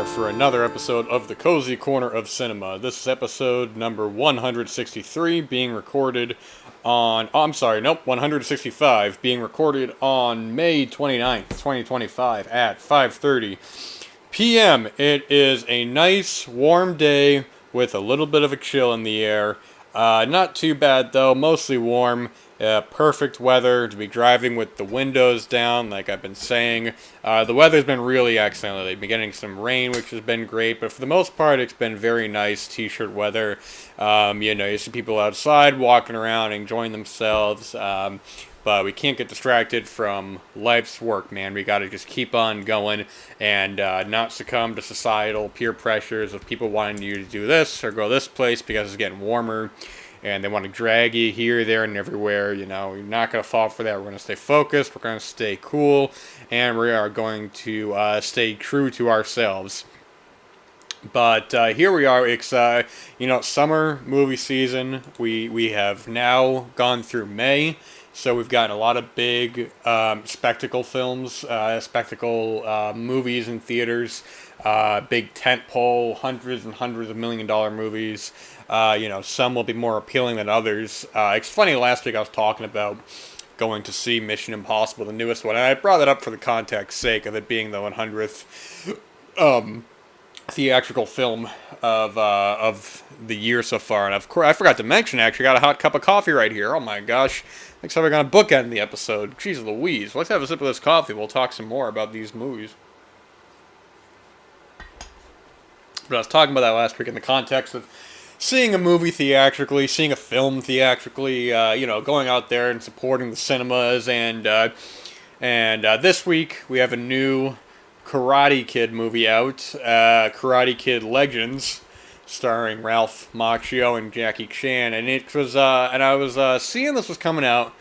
for another episode of the Cozy Corner of Cinema. This is episode number 163, being recorded on, 165, being recorded on May 29th, 2025 at 5:30 p.m. It is a nice, warm day with a little bit of a chill in the air. Not too bad though, mostly warm. Perfect weather to be driving with the windows down, like I've been saying. The weather's been really excellent. They've been getting some rain, which has been great, but for the most part, it's been very nice t-shirt weather. You see people outside walking around, enjoying themselves. But we can't get distracted from life's work, man. We gotta just keep on going and not succumb to societal peer pressures of people wanting you to do this or go this place because it's getting warmer. And they want to drag you here, there, and everywhere. You're not going to fall for that. We're going to stay focused. We're going to stay cool. And we are going to stay true to ourselves. But here we are. It's, summer movie season. We have now gone through May. So we've gotten a lot of big spectacle films, movies in theaters. Big tentpole, hundreds and hundreds of $1 million movies. Some will be more appealing than others. It's funny, last week I was talking about going to see Mission Impossible, the newest one, and I brought that up for the context sake of it being the 100th theatrical film of the year so far. And of course, I forgot to mention, actually, I got a hot cup of coffee right here. Oh my gosh. Looks like we're going to bookend the episode. Jeez Louise. Let's have a sip of this coffee. We'll talk some more about these movies. But I was talking about that last week in the context of seeing a movie theatrically, seeing a film theatrically, going out there and supporting the cinemas. And this week we have a new Karate Kid movie out, Karate Kid Legends, starring Ralph Macchio and Jackie Chan. And it was, and I was seeing this was coming out,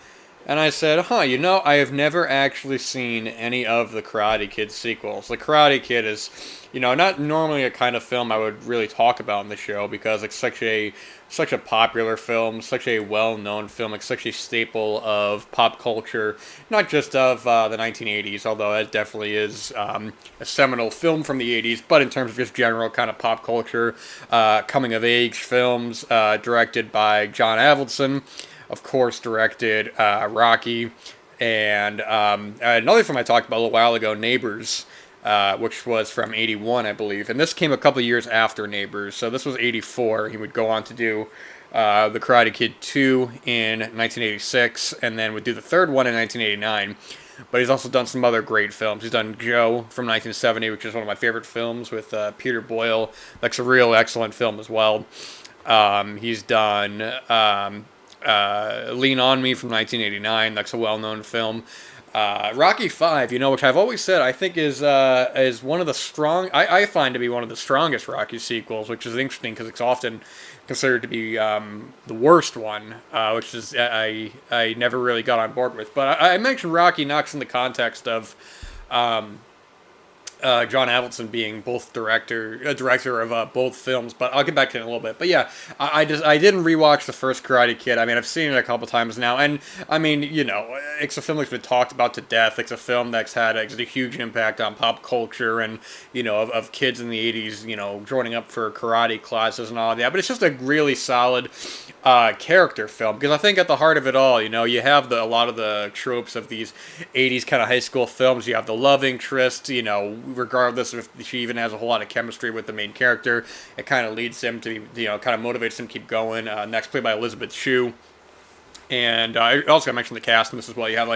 and I said, I have never actually seen any of the Karate Kid sequels. The Karate Kid is, not normally a kind of film I would really talk about in the show because it's such a popular film, such a well-known film. It's such a staple of pop culture, not just of the 1980s, although that definitely is a seminal film from the 80s, but in terms of just general kind of pop culture, coming-of-age films, directed by John Avildsen. Of course, directed Rocky, and another film I talked about a little while ago, Neighbors, which was from 81, I believe. And this came a couple years after Neighbors, so this was 84. He would go on to do The Karate Kid 2 in 1986, and then would do the third one in 1989. But he's also done some other great films. He's done Joe from 1970, which is one of my favorite films with Peter Boyle. That's a real excellent film as well. He's done Lean On Me from 1989. That's a well-known film. Rocky 5, which I've always said I think is one of the I find to be one of the strongest Rocky sequels, which is interesting because it's often considered to be the worst one, which is I never really got on board with. But I mentioned Rocky knocks in the context of John Avildsen being both director of both films, but I'll get back to it in a little bit. But yeah, I didn't rewatch the first Karate Kid. I mean, I've seen it a couple times now, and I mean, it's a film that's been talked about to death. It's a film that's had a huge impact on pop culture and of kids in the 80s, joining up for karate classes and all of that. But it's just a really solid character film because I think at the heart of it all, you have a lot of the tropes of these 80s kind of high school films. You have the love interest, regardless if she even has a whole lot of chemistry with the main character, it kind of leads him to, kind of motivates him to keep going. Next, played by Elizabeth Shue. And I also got to mention the cast in this as well. You have,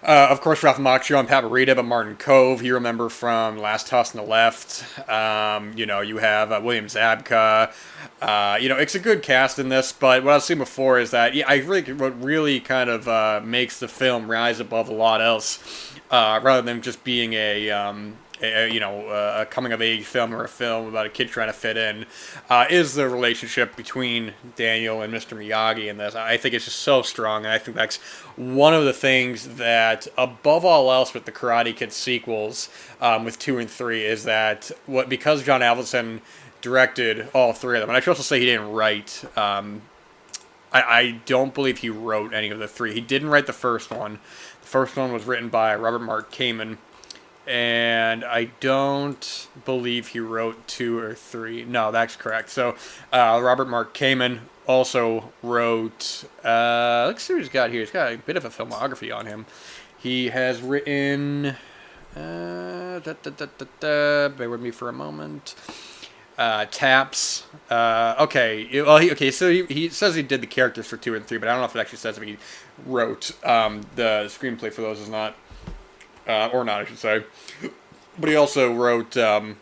of course, Ralph Macchio and Pat Morita, but Martin Kove, you remember from Last House on the Left. You have William Zabka. It's a good cast in this, but what I was saying before is that, what really kind of makes the film rise above a lot else, rather than just being a coming-of-age film or a film about a kid trying to fit in, is the relationship between Daniel and Mr. Miyagi in this. I think it's just so strong, and I think that's one of the things that, above all else with the Karate Kid sequels, with 2 and 3, is that because John Avildsen directed all 3 of them, and I should also say he didn't write, I don't believe he wrote any of the 3. He didn't write the first one. The first one was written by Robert Mark Kamen, and I don't believe he wrote 2 or 3. No, that's correct. So Robert Mark Kamen also wrote. Let's see what he's got here. He's got a bit of a filmography on him. He has written. Bear with me for a moment. Taps. Okay. Well, okay. So he says he did the characters for 2 and 3, but I don't know if it actually says if he wrote the screenplay for those. Is not, or not, I should say. But he also wrote a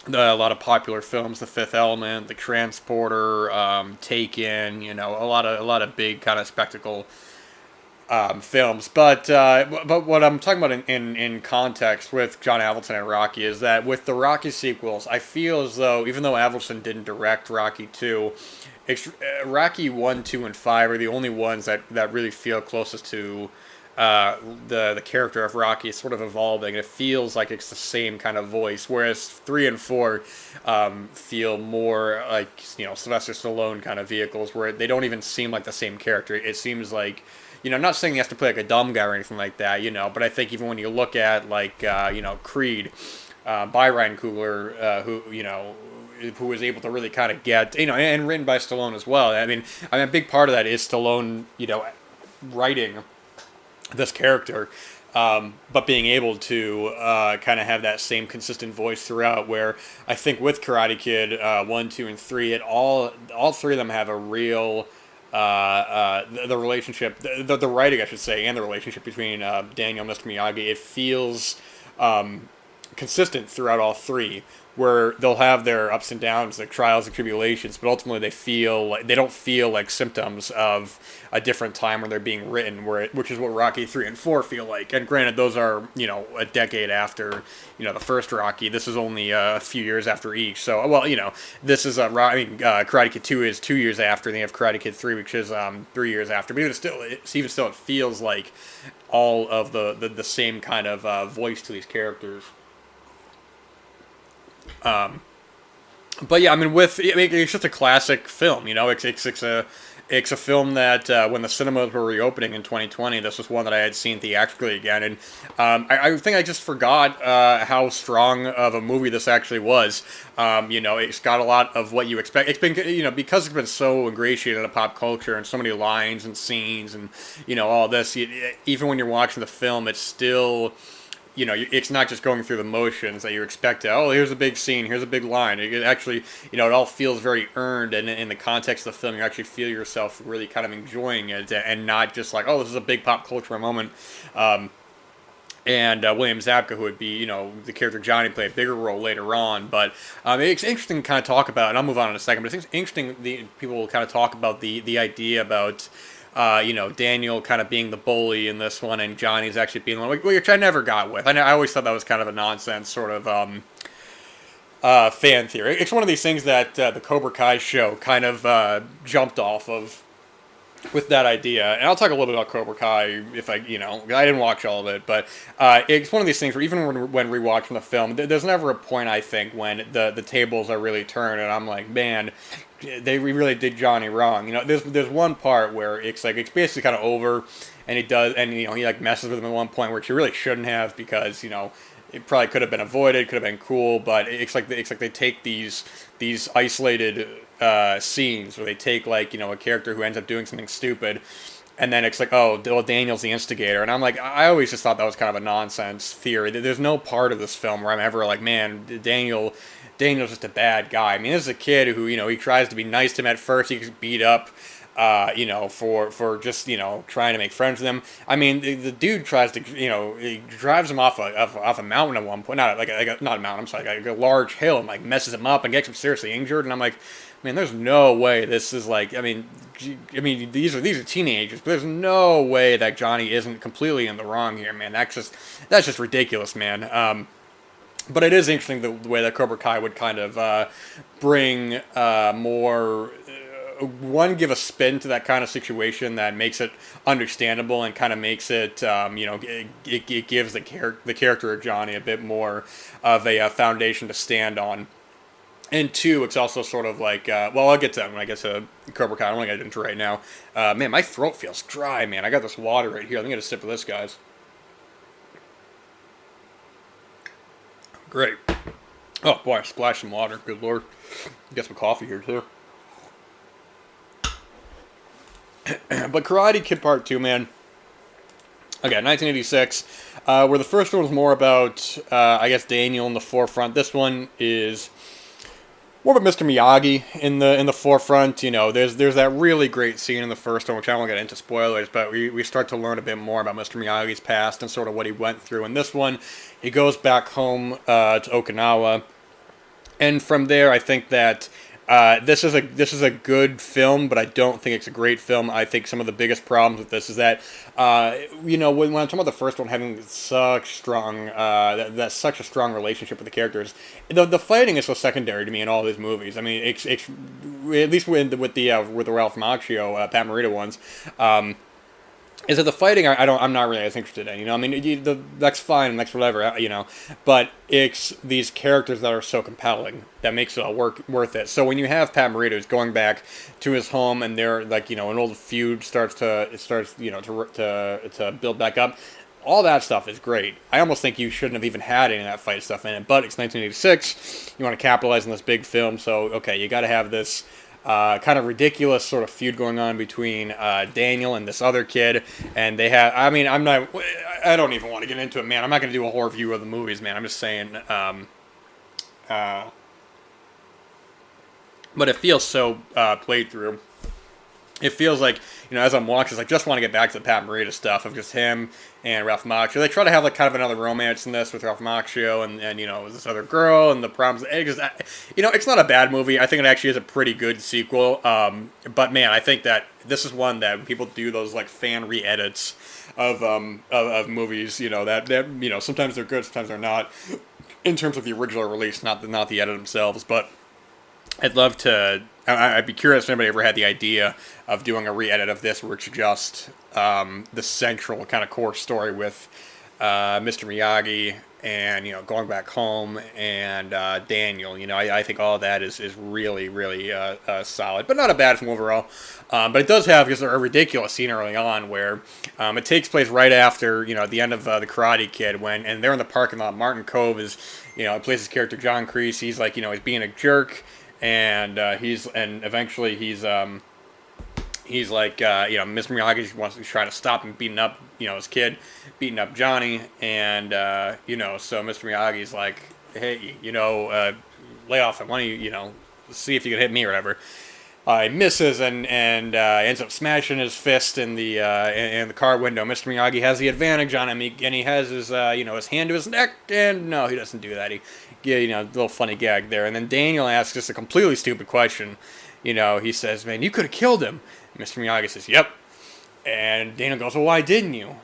lot of popular films: The Fifth Element, The Transporter, Taken. A lot of big kind of spectacle films. But what I'm talking about in context with John Avildsen and Rocky is that with the Rocky sequels, I feel as though even though Avildsen didn't direct Rocky 2, Rocky 1, 2, and 5 are the only ones that really feel closest to the character of Rocky is sort of evolving. It feels like it's the same kind of voice, whereas 3 and 4 feel more like Sylvester Stallone kind of vehicles, where they don't even seem like the same character. It seems like I'm not saying he has to play like a dumb guy or anything like that, but I think even when you look at like Creed, by Ryan Coogler, who was able to really kind of get and written by Stallone as well. I mean, a big part of that is Stallone, writing this character, but being able to kind of have that same consistent voice throughout. Where I think with Karate Kid 1, 2, and 3, all three of them have a real the relationship, the writing, I should say, and the relationship between Daniel and Mr. Miyagi. It feels consistent throughout all three, where they'll have their ups and downs, their trials and tribulations, but ultimately they don't feel like symptoms of a different time when they're being written, which is what Rocky 3 and 4 feel like. And granted, those are a decade after the first Rocky. This is only a few years after each. So this is Karate Kid 2 is 2 years after, and they have Karate Kid 3, which is 3 years after. But it feels like all of the same kind of voice to these characters. But yeah, it's just a classic film. It's a film that when the cinemas were reopening in 2020, this was one that I had seen theatrically again, and I think I just forgot how strong of a movie this actually was. It's got a lot of what you expect. It's been because it's been so ingratiated into pop culture and so many lines and scenes and all this. Even when you're watching the film, it's still. It's not just going through the motions that you expect. Oh, here's a big scene, here's a big line. It actually, it all feels very earned, and in the context of the film, you actually feel yourself really kind of enjoying it, and not just like, oh, this is a big pop culture moment. And William Zabka, who would be, the character Johnny, play a bigger role later on. But it's interesting to kind of talk about, and I'll move on in a second, but it's interesting people will kind of talk about the idea about Daniel kind of being the bully in this one, and Johnny's actually being like, which I never got with. I always thought that was kind of a nonsense sort of fan theory. It's one of these things that the Cobra Kai show kind of jumped off of with that idea. And I'll talk a little bit about Cobra Kai if I didn't watch all of it, but it's one of these things where even when rewatching the film, there's never a point, I think, when the tables are really turned, and I'm like, man, they really did Johnny wrong. There's one part where it's basically kind of over, and he like messes with him at one point, which he really shouldn't have, because it probably could have been avoided, could have been cool, but it's like they take these isolated scenes where they take a character who ends up doing something stupid, and then it's like, oh, well, Daniel's the instigator. And I'm like, I always just thought that was kind of a nonsense theory. There's no part of this film where I'm ever like, man, Daniel's just a bad guy. This is a kid who, he tries to be nice to him at first. He gets beat up, for just, trying to make friends with him. The dude tries to, he drives him off a mountain at one point. Not a mountain, I'm sorry, like a large hill, and like messes him up and gets him seriously injured. And I'm like, man, there's no way this is like, these are teenagers, but there's no way that Johnny isn't completely in the wrong here, man. That's just ridiculous, man. But it is interesting the way that Cobra Kai would kind of bring more, give a spin to that kind of situation that makes it understandable and kind of makes it, it gives the character of Johnny a bit more of a foundation to stand on. And two, it's also sort of like, I'll get to that when I get to Cobra Kai. I don't want to get into it right now. Man, my throat feels dry, man. I got this water right here. Let me get a sip of this, guys. Great. Oh boy, I splashed some water. Good lord. Get some coffee here too. But Karate Kid Part 2, man. Again, 1986, where the first one was more about, I guess, Daniel in the forefront. This one is more about Mr. Miyagi in the forefront. You know, there's that really great scene in the first one, which I won't get into spoilers, but we start to learn a bit more about Mr. Miyagi's past and sort of what he went through. In this one, he goes back home to Okinawa, and from there, I think that this is a good film, but I don't think it's a great film. I think some of the biggest problems with this is that you know, when I'm talking about the first one having such strong that's such a strong relationship with the characters, the fighting is so secondary to me in all these movies. I mean, it's at least with the Ralph Macchio Pat Morita ones. Is that the fighting? I'm not really as interested in. You know, I mean, that's fine and that's whatever. You know, but it's these characters that are so compelling that makes it all worth it. So when you have Pat Morita who's going back to his home and they're like, you know, an old feud starts you know to build back up. All that stuff is great. I almost think you shouldn't have even had any of that fight stuff in it. But it's 1986. You want to capitalize on this big film, so okay, you got to have this kind of ridiculous sort of feud going on between Daniel and this other kid, and they have. I mean, I don't even want to get into it, man. I'm not going to do a whole review of the movies, man. I'm just saying. But it feels so played through. It feels like, you know, as I'm watching, I just want to get back to the Pat Morita stuff of just him and Ralph Macchio. They try to have like kind of another romance in this with Ralph Macchio and you know, this other girl and the problems. You know, it's not a bad movie. I think it actually is a pretty good sequel. But man, I think that this is one that when people do those like fan re-edits of movies, you know, that you know, sometimes they're good, sometimes they're not. In terms of the original release, not the edit themselves, but I'd love to. I'd be curious if anybody ever had the idea of doing a re-edit of this, where it's just the central kind of core story with Mr. Miyagi and, you know, going back home and Daniel. You know, I think all of that is really solid, but not a bad film overall. But it does have just a ridiculous scene early on where it takes place right after, you know, at the end of the Karate Kid and they're in the parking lot. Martin Kove is, you know, plays his character John Kreese. He's like, you know, he's being a jerk. And eventually he's like, you know, Mr. Miyagi wants to try to stop him beating up, you know, his kid, beating up Johnny, and you know, so Mr. Miyagi's like, hey, you know, lay off him. Why don't you, you know, see if you can hit me or whatever. He misses and ends up smashing his fist in the car window. Mr. Miyagi has the advantage on him, and he has his you know, his hand to his neck, and no, he doesn't do that. You know, a little funny gag there. And then Daniel asks just a completely stupid question. You know, he says, "Man, you could have killed him." And Mr. Miyagi says, "Yep." And Daniel goes, "Well, why didn't you?"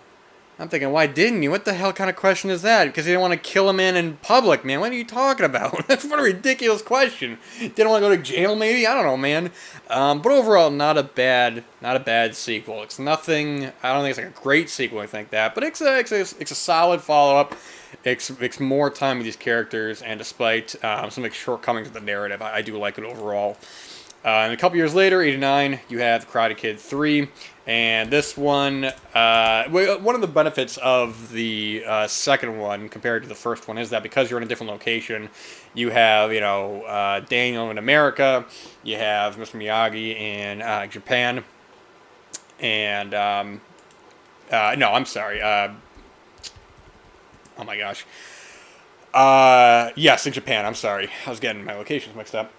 I'm thinking, why didn't you? What the hell kind of question is that? Because he didn't want to kill him in public, man. What are you talking about? That's what a ridiculous question. Didn't want to go to jail, maybe? I don't know, man. But overall, not a bad sequel. It's nothing. I don't think it's like a great sequel. I think that, but it's a solid follow up. It's more time with these characters, and despite some shortcomings of the narrative, I do like it overall. And a couple years later, 89, you have Karate Kid 3. And this one, one of the benefits of the second one compared to the first one is that because you're in a different location, you have, you know, Daniel in America, you have Mr. Miyagi in Japan, and, no, I'm sorry, oh my gosh, yes, in Japan, I'm sorry, I was getting my locations mixed up.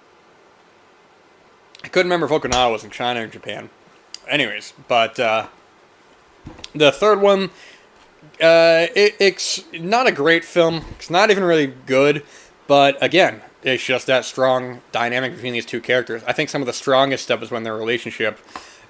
I couldn't remember if Okinawa was in China or Japan. Anyways, but the third one, it's not a great film. It's not even really good, but again, it's just that strong dynamic between these two characters. I think some of the strongest stuff is when their relationship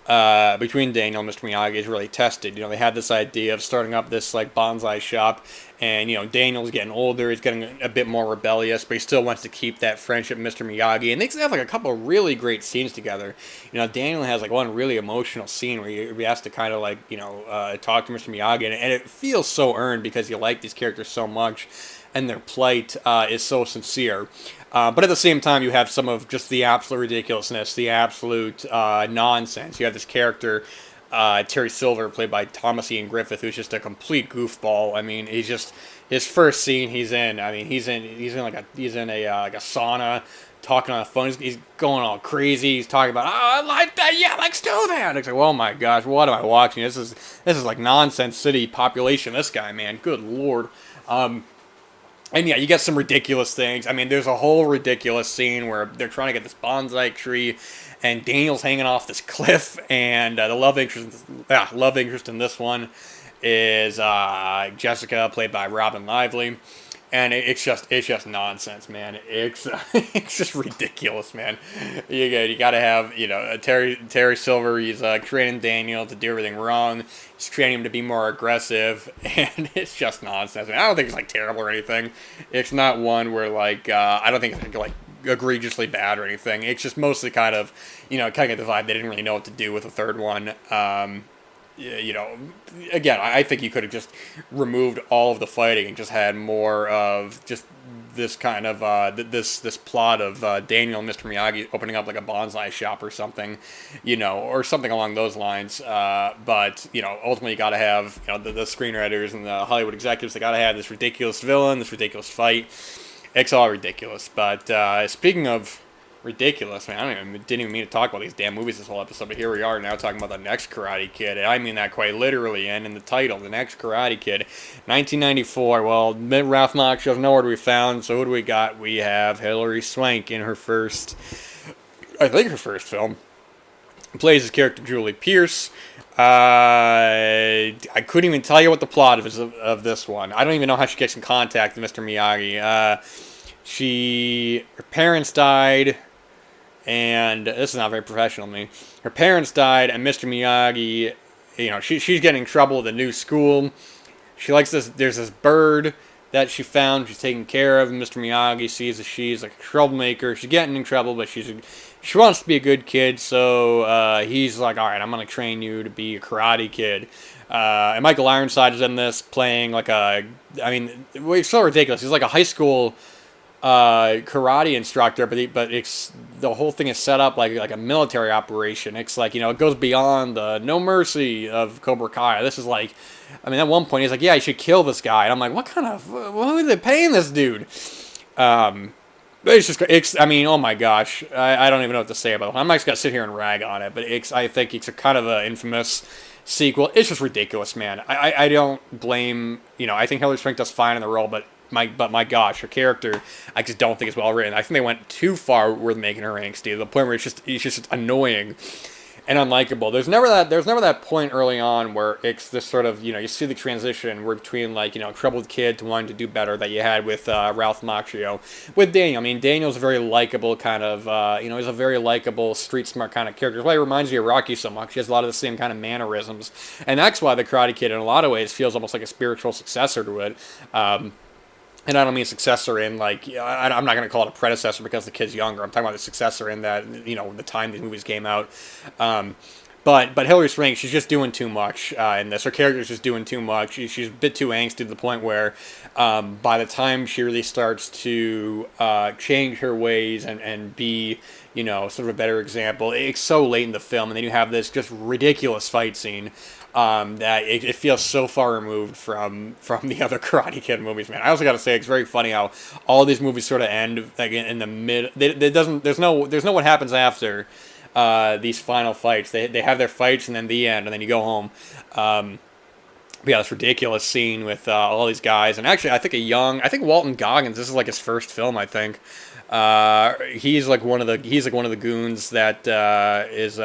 between Daniel and Mr. Miyagi is really tested. You know, they had this idea of starting up this like bonsai shop, and you know, Daniel's getting older, he's getting a bit more rebellious, but he still wants to keep that friendship with Mr. Miyagi, and they have like a couple of really great scenes together. You know, Daniel has like one really emotional scene where he has to kind of like, you know, talk to Mr. Miyagi, and it feels so earned because you like these characters so much, and their plight is so sincere. But at the same time, you have some of just the absolute ridiculousness, the absolute nonsense. You have this character, Terry Silver, played by Thomas Ian Griffith, who's just a complete goofball. I mean, his first scene he's in. I mean, he's in a sauna, talking on the phone. He's going all crazy. He's talking about, oh, I like that. Yeah, let's do that. And it's like, oh my gosh, what am I watching? This is like nonsense city population. This guy, man, good lord. And yeah, you get some ridiculous things. I mean, there's a whole ridiculous scene where they're trying to get this bonsai tree, and Daniel's hanging off this cliff, and the love interest in this one is Jessica, played by Robin Lively, and it's just nonsense, man. It's it's just ridiculous, man. You got to have Terry Silver. He's training Daniel to do everything wrong. He's training him to be more aggressive, and it's just nonsense. I mean, I don't think it's like terrible or anything. It's not one where like I don't think it's like egregiously bad or anything. It's just mostly kind of kind of the vibe they didn't really know what to do with the third one. Again, I think you could have just removed all of the fighting and just had more of just this kind of this plot of Daniel and Mr. Miyagi opening up like a bonsai shop or something, or something along those lines. But ultimately you got to have the screenwriters and the Hollywood executives. They got to have this ridiculous villain, this ridiculous fight. It's all ridiculous. But speaking of ridiculous, man, didn't even mean to talk about these damn movies this whole episode, but here we are now talking about the next Karate Kid, and I mean that quite literally, and in the title, the next Karate Kid, 1994. Well, Ralph Macchio's nowhere to be found, so who do we got? We have Hilary Swank in her first film. Plays his character Julie Pierce. I couldn't even tell you what the plot of this one. I don't even know how she gets in contact with Mr. Miyagi. Her parents died, and this is not very professional of me. Her parents died, and Mr. Miyagi, she's getting in trouble with a new school. She likes this. There's this bird that she found. She's taking care of. Mr. Miyagi sees that she's like a troublemaker. She's getting in trouble, but she wants to be a good kid. So he's like, all right, I'm gonna train you to be a karate kid. And Michael Ironside is in this, playing like it's so ridiculous. He's like a high school karate instructor, but it's the whole thing is set up like a military operation. It's like it goes beyond the no mercy of Cobra Kai. This is like, at one point he's like, yeah, you should kill this guy, and I'm like, what are they paying this dude? Oh my gosh, I don't even know what to say about it. I'm not just gonna sit here and rag on it, but I think it's a kind of an infamous sequel. It's just ridiculous, man. I don't blame, I think Hilary Swank does fine in the role, but my gosh, her character, I just don't think it's well written. I think they went too far with making her angsty, to the point where it's just annoying and unlikable. There's never that point early on where it's this sort of, you see the transition where between troubled kid to wanting to do better that you had with Ralph Macchio. With Daniel, Daniel's a very likable kind of, he's a very likable, street smart kind of character. That's why he reminds you of Rocky so much. He has a lot of the same kind of mannerisms. And that's why the Karate Kid, in a lot of ways, feels almost like a spiritual successor to it. And I don't mean successor in I'm not going to call it a predecessor because the kid's younger. I'm talking about the successor in that the time these movies came out. But Hilary Swank, she's just doing too much in this. Her character's just doing too much. She's a bit too angsty to the point where by the time she really starts to change her ways and be sort of a better example, it's so late in the film, and then you have this just ridiculous fight scene. That it feels so far removed from the other Karate Kid movies, man. I also got to say, it's very funny how all these movies sort of end like in the mid. There's no what happens after these final fights. They have their fights and then the end, and then you go home. Yeah, this ridiculous scene with all these guys, and actually, I think Walton Goggins. This is like his first film, I think. He's like one of the goons that is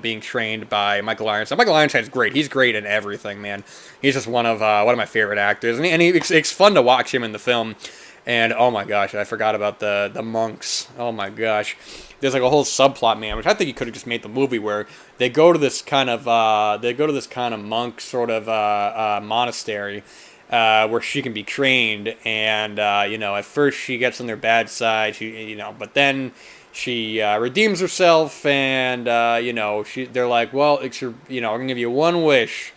being trained by Michael Ironside. Michael Ironside's great. He's great in everything, man. He's just one of my favorite actors, and it's fun to watch him in the film. And oh my gosh, I forgot about the monks. Oh my gosh, there's like a whole subplot, man, which I think he could have just made the movie where they go to this kind of monk sort of monastery. Where she can be trained, and at first she gets on their bad side, but then she redeems herself, and they're like, well, it's your, I'm gonna give you one wish.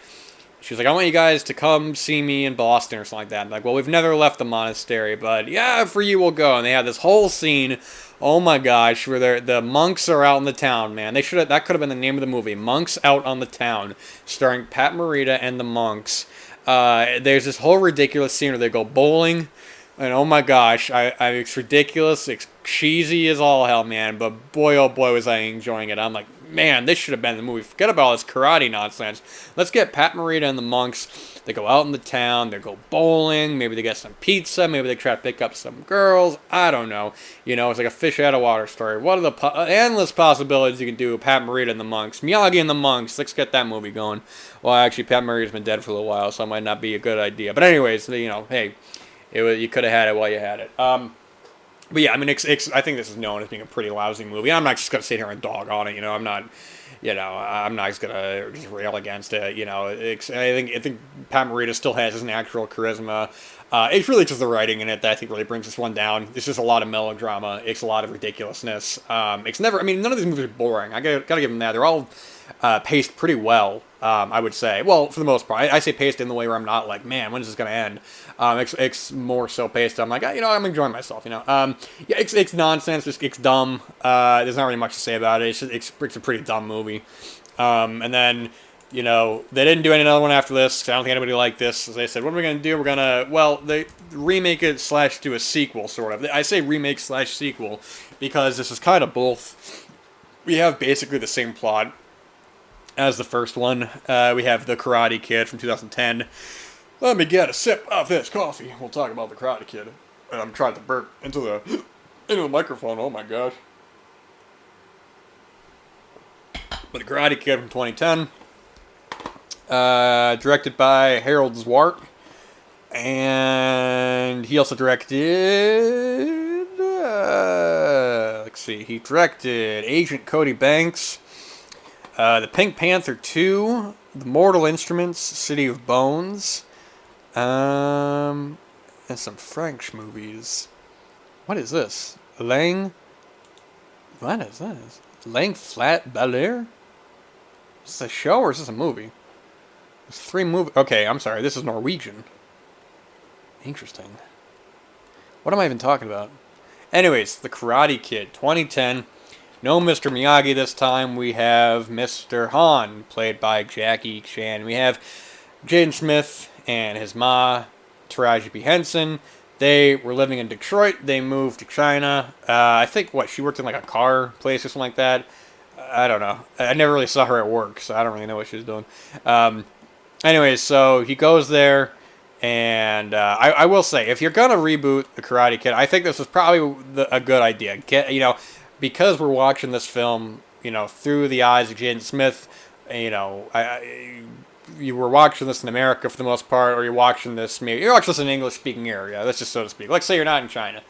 She's like, I want you guys to come see me in Boston or something like that. And like, well, we've never left the monastery, but yeah, for you we'll go. And they have this whole scene. Oh my gosh, where the monks are out in the town, man. That could have been the name of the movie, Monks Out on the Town, starring Pat Morita and the monks. There's this whole ridiculous scene where they go bowling, and oh my gosh, it's ridiculous, it's cheesy as all hell, man. But boy, oh boy, was I enjoying it. I'm like, man, this should have been the movie. Forget about all this karate nonsense. Let's get Pat Morita and the monks. They go out in the town. They go bowling. Maybe they get some pizza. Maybe they try to pick up some girls. I don't know. You know, it's like a fish out of water story. What are the endless possibilities you can do with Pat Morita and the monks? Miyagi and the monks. Let's get that movie going. Well, actually, Pat Morita's been dead for a little while, so it might not be a good idea. But anyways, you know, hey, you could have had it while you had it. But yeah, I mean, I think this is known as being a pretty lousy movie. I'm not just gonna sit here and dog on it. You know, I'm not just gonna just rail against it. You know, I think Pat Morita still has his natural charisma. It's really just the writing in it that I think really brings this one down. It's just a lot of melodrama. It's a lot of ridiculousness. It's never. I mean, none of these movies are boring. I gotta give them that. They're all paced pretty well. I would say. Well, for the most part, I say paced in the way where I'm not like, man, when is this gonna end? It's more so paced. I'm like, I'm enjoying myself. Yeah, it's nonsense. It's dumb. There's not really much to say about it. It's a pretty dumb movie. And then, they didn't do another one after this, 'cause I don't think anybody liked this. So they said, what are we going to do? We're going to, they remake it / do a sequel, sort of. I say remake / sequel because this is kind of both. We have basically the same plot as the first one. We have the Karate Kid from 2010. Let me get a sip of this coffee. We'll talk about the Karate Kid. And I'm trying to burp into the microphone. Oh my gosh. But the Karate Kid from 2010. Directed by Harold Zwart. And he also directed... let's see. He directed Agent Cody Banks. The Pink Panther 2. The Mortal Instruments. City of Bones. And some French movies. What is this? Lang... What is this? Lang Flat Belair? Is this a show or is this a movie? There's 3 movies. Okay, I'm sorry. This is Norwegian. Interesting. What am I even talking about? Anyways, The Karate Kid, 2010. No Mr. Miyagi this time. We have Mr. Han, played by Jackie Chan. We have Jaden Smith and his ma, Taraji P. Henson. They were living in Detroit. They moved to China. I think, she worked in like a car place or something like that. I don't know. I never really saw her at work, so I don't really know what she was doing. Anyways, so he goes there, and I will say, if you're gonna reboot the Karate Kid, I think this is probably a good idea. Because we're watching this film, through the eyes of Jaden Smith. You were watching this in America for the most part, or you're watching this in an English-speaking area. Let's just so to speak. Let's say you're not in China,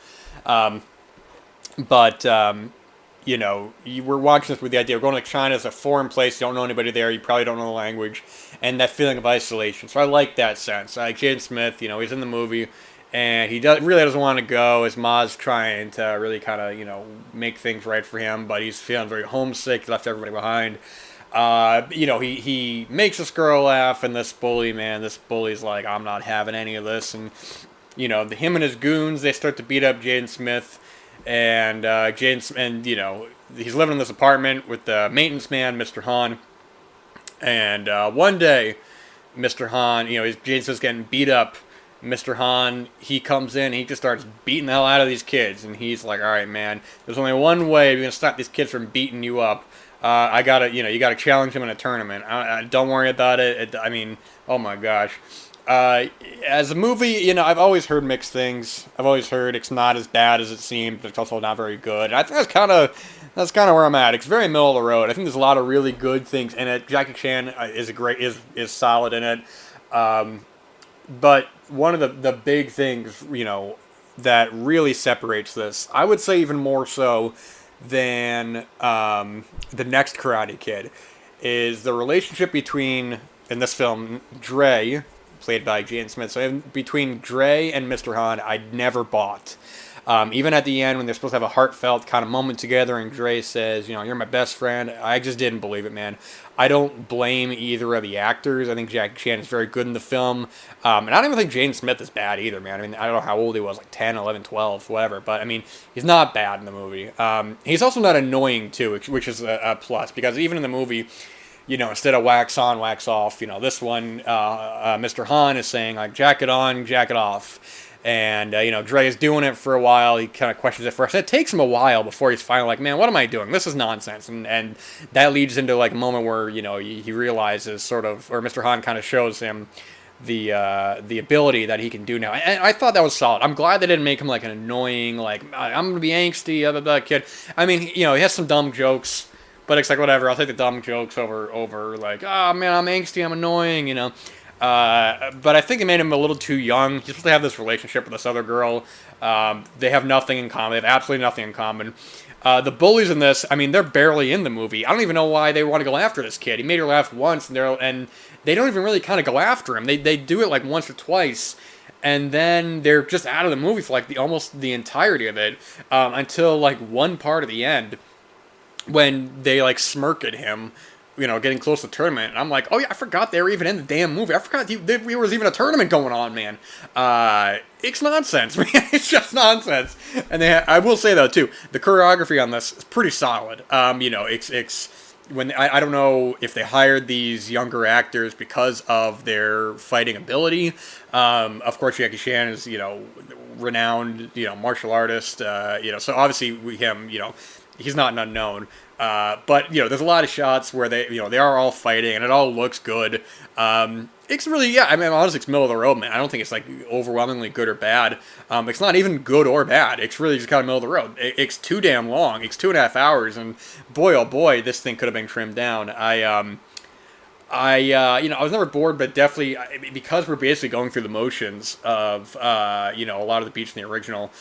you were watching this with the idea of going to China. It's a foreign place. You don't know anybody there. You probably don't know the language, and that feeling of isolation. So I like that sense. Like Jaden Smith, he's in the movie, and he really doesn't want to go. His ma's trying to really kind of, make things right for him, but he's feeling very homesick. He left everybody behind. He makes this girl laugh, and this bully's like, I'm not having any of this. And, him and his goons, they start to beat up Jaden Smith. And he's living in this apartment with the maintenance man, Mr. Han. And one day, Mr. Han, Jaden Smith's getting beat up. Mr. Han, he comes in, and he just starts beating the hell out of these kids. And he's like, all right, man, there's only one way we're going to stop these kids from beating you up. You gotta challenge him in a tournament. Don't worry about it. Oh my gosh. As a movie, I've always heard mixed things. I've always heard it's not as bad as it seemed, but it's also not very good. And I think that's kind of where I'm at. It's very middle of the road. I think there's a lot of really good things in it. Jackie Chan is solid in it. But one of the big things, that really separates this, I would say even more so than the next Karate Kid, is the relationship between, in this film, Dre, played by Jaden Smith. So between Dre and Mr. Han, I never bought. Even at the end, when they're supposed to have a heartfelt kind of moment together, and Dre says, you're my best friend, I just didn't believe it, man. I don't blame either of the actors. I think Jackie Chan is very good in the film. And I don't even think Jaden Smith is bad either, man. I don't know how old he was, like 10, 11, 12, whatever. But, he's not bad in the movie. He's also not annoying, too, which is a plus. Because even in the movie, instead of wax on, wax off, this one, Mr. Han is saying, like, jacket on, jacket off. And, Dre is doing it for a while. He kind of questions it first. It takes him a while before he's finally like, man, what am I doing? This is nonsense. And that leads into, like, a moment where, he realizes sort of, or Mr. Han kind of shows him the ability that he can do now. And I thought that was solid. I'm glad they didn't make him, like, an annoying, like, I'm going to be angsty, blah, blah, blah, kid. I mean, he has some dumb jokes. But it's like, whatever, I'll take the dumb jokes over like, oh, man, I'm angsty, I'm annoying, But I think they made him a little too young. He's supposed to have this relationship with this other girl. They have nothing in common. They have absolutely nothing in common. The bullies in this, I mean, they're barely in the movie. I don't even know why they want to go after this kid. He made her laugh once, and they don't even really kind of go after him. They do it like once or twice, and then they're just out of the movie for like almost the entirety of it, until like one part at the end, when they like smirk at him, getting close to the tournament. And I'm like, oh yeah, I forgot they were even in the damn movie. I forgot there was even a tournament going on, man. It's nonsense, man. It's just nonsense. And I will say though too, the choreography on this is pretty solid. It's when I don't know if they hired these younger actors because of their fighting ability. Of course, Jackie Chan is renowned martial artist. So obviously him he's not an unknown. But there's a lot of shots where they are all fighting and it all looks good. It's really, I mean, honestly, it's middle of the road, man. I don't think it's like overwhelmingly good or bad. It's not even good or bad. It's really just kind of middle of the road. It's too damn long. It's 2.5 hours, and boy, oh boy, this thing could have been trimmed down. I was never bored, but definitely because we're basically going through the motions of, a lot of the beats in the original.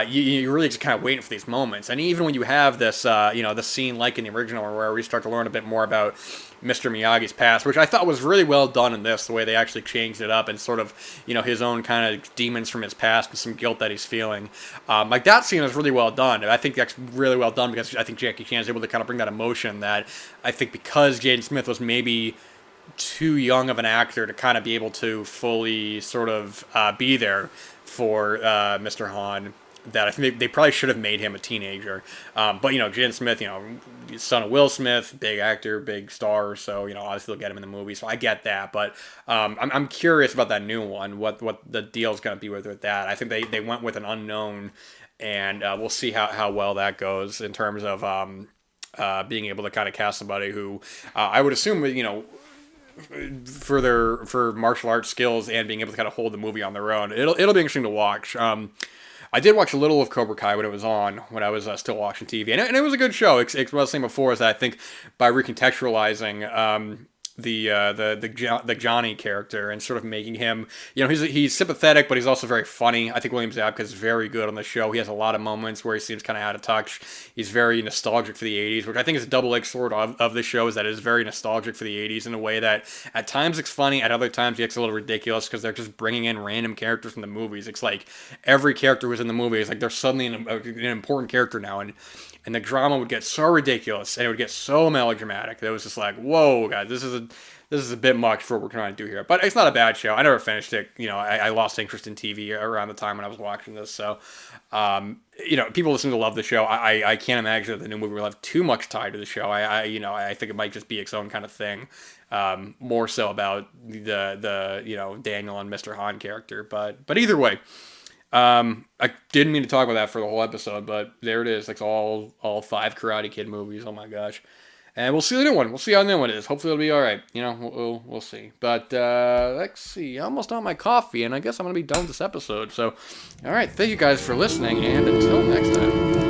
You're really just kind of waiting for these moments, and even when you have this, the scene like in the original, where we start to learn a bit more about Mr. Miyagi's past, which I thought was really well done in this, the way they actually changed it up and sort of, his own kind of demons from his past and some guilt that he's feeling. Like that scene is really well done, and I think that's really well done because I think Jackie Chan is able to kind of bring that emotion that I think because Jaden Smith was maybe too young of an actor to kind of be able to fully sort of be there for Mr. Han, that I think they probably should have made him a teenager. But, Jaden Smith, son of Will Smith, big actor, big star, so, obviously they'll get him in the movie, so I get that. But I'm curious about that new one, what the deal's going to be with that. I think they went with an unknown, and we'll see how well that goes in terms of being able to kind of cast somebody who I would assume, for martial arts skills and being able to kind of hold the movie on their own. It'll be interesting to watch. I did watch a little of Cobra Kai when it was on, when I was still watching TV, and it was a good show. It's what I was saying before is that I think by recontextualizing the Johnny character and sort of making him, he's sympathetic, but he's also very funny. I think William Zabka is very good on the show. He has a lot of moments where he seems kind of out of touch. He's very nostalgic for the 80s, which I think is a double-edged sword of the show, is that it is very nostalgic for the 80s in a way that at times it's funny, at other times it gets a little ridiculous because they're just bringing in random characters from the movies. It's like every character who's in the movie is like they're suddenly an important character now, and the drama would get so ridiculous and it would get so melodramatic that it was just like, whoa, guys, this is a bit much for what we're trying to do here. But it's not a bad show. I never finished it. I lost interest in TV around the time when I was watching this. So, people seem to love the show. I can't imagine that the new movie will have too much tied to the show. I think it might just be its own kind of thing. More so about the Daniel and Mr. Han character. But either way, I didn't mean to talk about that for the whole episode, but there it is. Like all 5 Karate Kid movies. Oh my gosh. And we'll see the new one. We'll see how the new one is. Hopefully it'll be all right. We'll see. But let's see. Almost on my coffee, and I guess I'm going to be done with this episode. So, all right. Thank you guys for listening, and until next time.